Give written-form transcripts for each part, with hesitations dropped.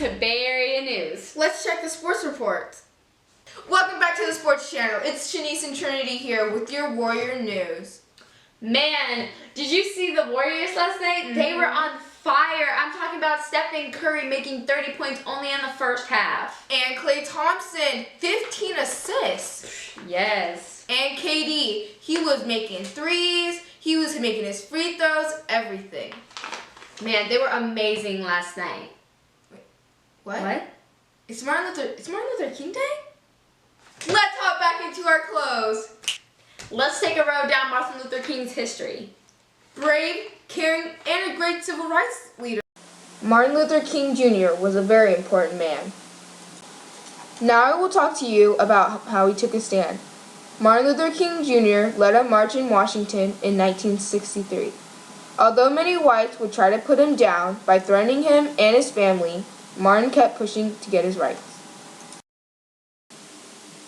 to Bay Area News. Let's check the sports report. Welcome back to the Sports Channel. It's Shanice and Trinity here with your Warrior News. Man, did you see the Warriors last night? They were on fire. I'm talking about Stephen Curry making 30 points only in the first half. And Klay Thompson, 15 assists. Yes. And KD, he was making threes, he was making his free throws, everything. Man, they were amazing last night. What? It's Martin Luther King Day? Let's hop back into our clothes. Let's take a road down Martin Luther King's history. Brave, caring, and a great civil rights leader. Martin Luther King Jr. was a very important man. Now I will talk to you about how he took a stand. Martin Luther King Jr. led a march in Washington in 1963. Although many whites would try to put him down by threatening him and his family, Martin kept pushing to get his rights.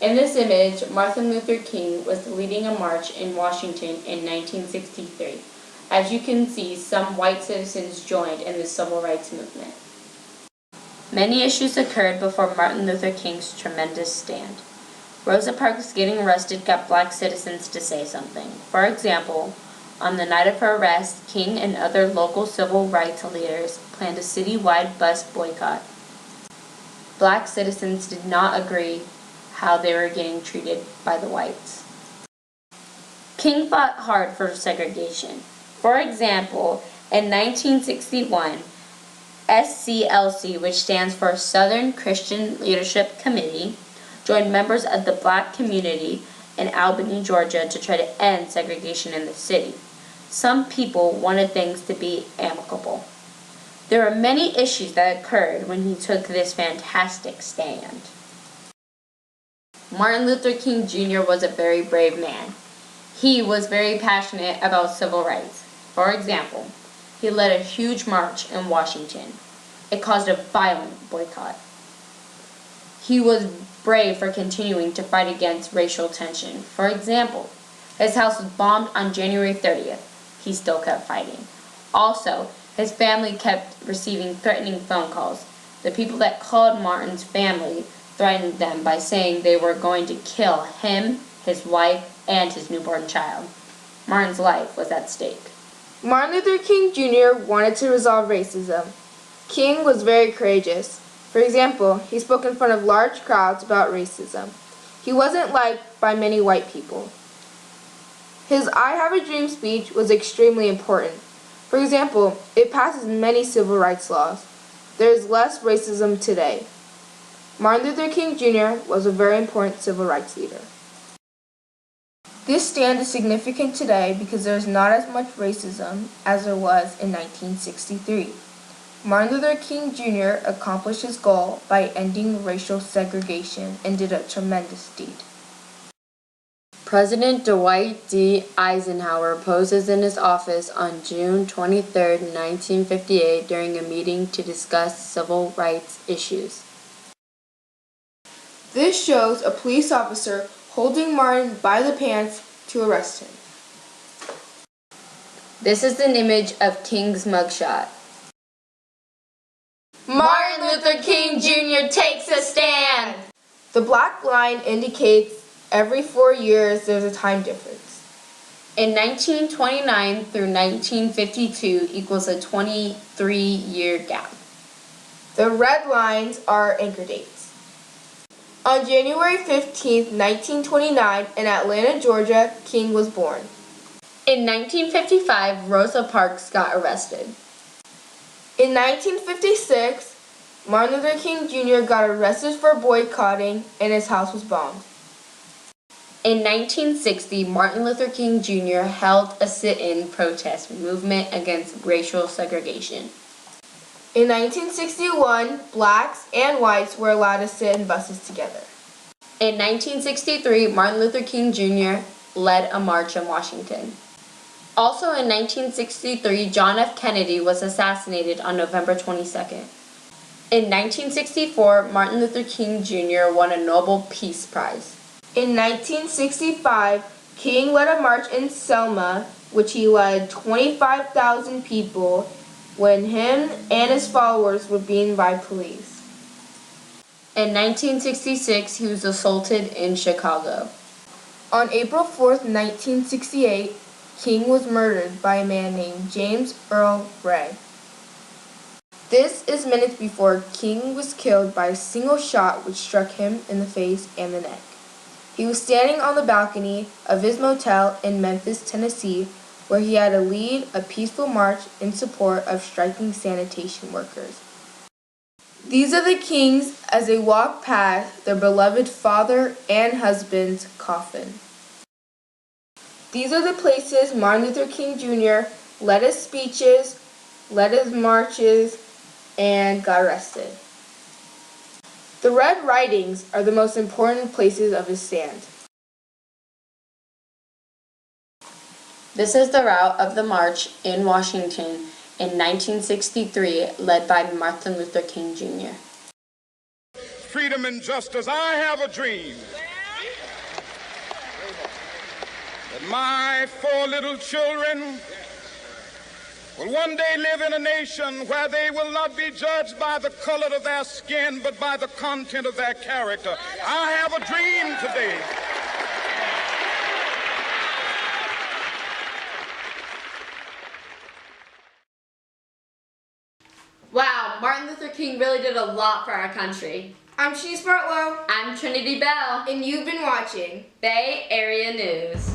In this image, Martin Luther King was leading a march in Washington in 1963. As you can see, some white citizens joined in the civil rights movement. Many issues occurred before Martin Luther King's tremendous stand. Rosa Parks getting arrested got black citizens to say something. For example, on the night of her arrest, King and other local civil rights leaders planned a citywide bus boycott. Black citizens did not agree how they were getting treated by the whites. King fought hard for segregation. For example, in 1961, SCLC, which stands for Southern Christian Leadership Committee, joined members of the black community in Albany, Georgia to try to end segregation in the city. Some people wanted things to be amicable. There were many issues that occurred when he took this fantastic stand. Martin Luther King Jr. was a very brave man. He was very passionate about civil rights. For example, he led a huge march in Washington. It caused a violent boycott. He was brave for continuing to fight against racial tension. For example, his house was bombed on January 30th. He still kept fighting. Also, his family kept receiving threatening phone calls. The people that called Martin's family threatened them by saying they were going to kill him, his wife, and his newborn child. Martin's life was at stake. Martin Luther King Jr. wanted to resolve racism. King was very courageous. For example, he spoke in front of large crowds about racism. He wasn't liked by many white people. His I Have a Dream speech was extremely important. For example, it passes many civil rights laws. There is less racism today. Martin Luther King Jr. was a very important civil rights leader. This stand is significant today because there is not as much racism as there was in 1963. Martin Luther King Jr. accomplished his goal by ending racial segregation and did a tremendous deed. President Dwight D. Eisenhower poses in his office on June 23, 1958 during a meeting to discuss civil rights issues. This shows a police officer holding Martin by the pants to arrest him. This is an image of King's mugshot. Martin Luther King Jr. takes a stand! The black line indicates every 4 years there's a time difference. In 1929 through 1952 equals a 23-year gap. The red lines are anchor dates. On January 15, 1929, in Atlanta, Georgia, King was born. In 1955, Rosa Parks got arrested. In 1956, Martin Luther King Jr. got arrested for boycotting and his house was bombed. In 1960, Martin Luther King Jr. held a sit-in protest movement against racial segregation. In 1961, blacks and whites were allowed to sit in buses together. In 1963, Martin Luther King Jr. led a march in Washington. Also in 1963, John F. Kennedy was assassinated on November 22nd. In 1964, Martin Luther King Jr. won a Nobel Peace Prize. In 1965, King led a march in Selma, which he led 25,000 people when him and his followers were beaten by police. In 1966, he was assaulted in Chicago. On April 4th, 1968, King was murdered by a man named James Earl Ray. This is minutes before King was killed by a single shot which struck him in the face and the neck. He was standing on the balcony of his motel in Memphis, Tennessee, where he had to lead a peaceful march in support of striking sanitation workers. These are the Kings as they walk past their beloved father and husband's coffin. These are the places Martin Luther King Jr. led his speeches, led his marches, and got arrested. The Red Ridings are the most important places of his stand. This is the route of the march in Washington in 1963, led by Martin Luther King Jr. Freedom and justice. I have a dream that my 4 little children will one day live in a nation where they will not be judged by the color of their skin, but by the content of their character. I have a dream today. Wow, Martin Luther King really did a lot for our country. I'm Shanice Bartlow, I'm Trinity Bell, and you've been watching Bay Area News.